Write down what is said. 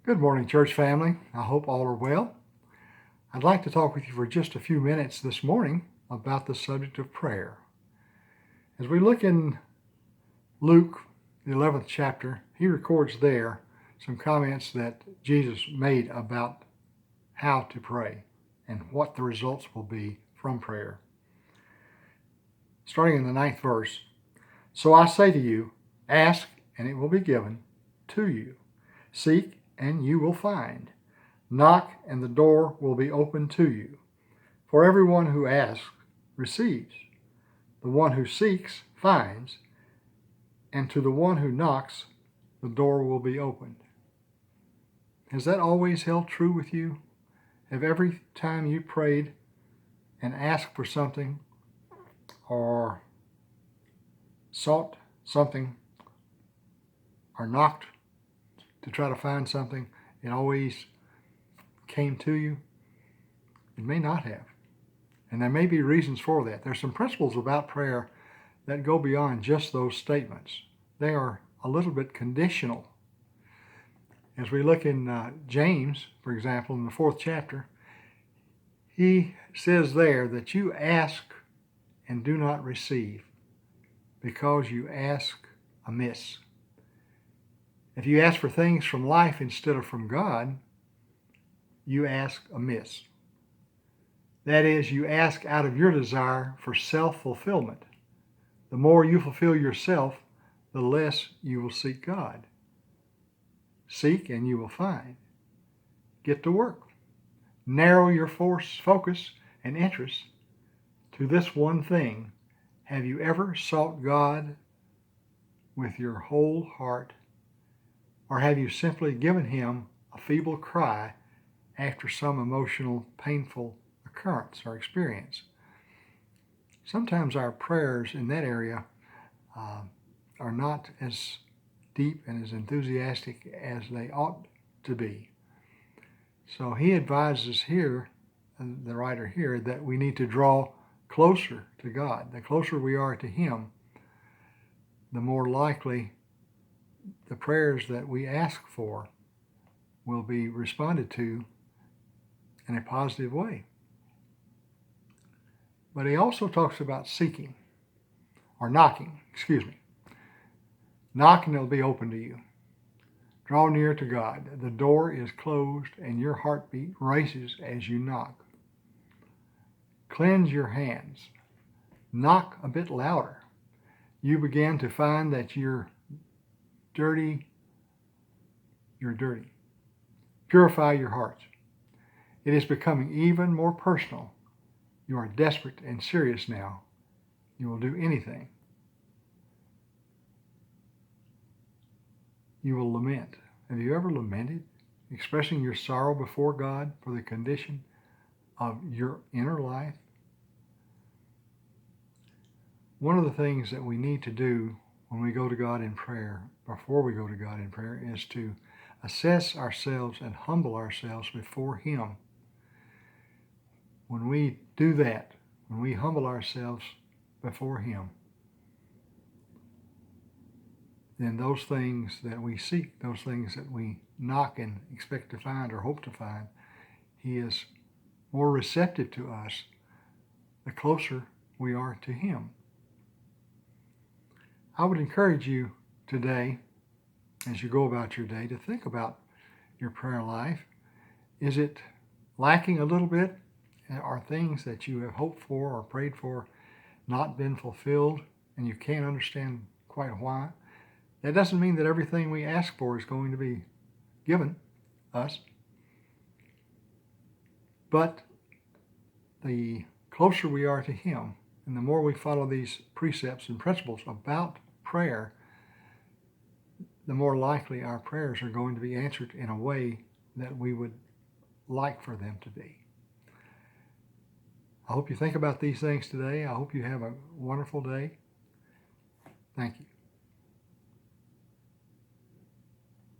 Good morning, church family. I hope all are well. I'd like to talk with you for just a few minutes this morning about the subject of prayer. As we look in Luke, the 11th chapter, he records there some comments that Jesus made about how to pray and what the results will be from prayer. Starting in the 9th verse, "So I say to you, ask and it will be given to you. Seek and you will find. Knock and the door will be opened to you. For everyone who asks receives. The one who seeks finds. And to the one who knocks, the door will be opened." Has that always held true with you? Have every time you prayed and asked for something or sought something or knocked to try to find something, it always came to you? It may not have. And there may be reasons for that. There's some principles about prayer that go beyond just those statements. They are a little bit conditional. As we look in James, for example, in the 4th chapter, he says there that you ask and do not receive because you ask amiss. If you ask for things from life instead of from God, you ask amiss. That is, you ask out of your desire for self-fulfillment. The more you fulfill yourself, the less you will seek God. Seek and you will find. Get to work. Narrow your focus and interest to this one thing. Have you ever sought God with your whole heart, or have you simply given Him a feeble cry after some emotional, painful occurrence or experience? Sometimes our prayers in that area are not as deep and as enthusiastic as they ought to be. So he advises here, the writer here, that we need to draw closer to God. The closer we are to Him, the more likely the prayers that we ask for will be responded to in a positive way. But he also talks about seeking, or knocking, Knock and it'll be open to you. Draw near to God. The door is closed and your heartbeat races as you knock. Cleanse your hands. Knock a bit louder. You begin to find that you're dirty. Purify your hearts. It is becoming even more personal. You are desperate and serious now. You will do anything. You will lament. Have you ever lamented, expressing your sorrow before God for the condition of your inner life? One of the things that we need to do when we go to God in prayer, before we go to God in prayer, is to assess ourselves and humble ourselves before Him. When we do that, when we humble ourselves before Him, then those things that we seek, those things that we knock and expect to find or hope to find, He is more receptive to us the closer we are to Him. I would encourage you today, as you go about your day, to think about your prayer life. Is it lacking a little bit? Are things that you have hoped for or prayed for not been fulfilled and you can't understand quite why? That doesn't mean that everything we ask for is going to be given us. But the closer we are to Him, and the more we follow these precepts and principles about prayer, the more likely our prayers are going to be answered in a way that we would like for them to be. I hope you think about these things today. I hope you have a wonderful day. Thank you.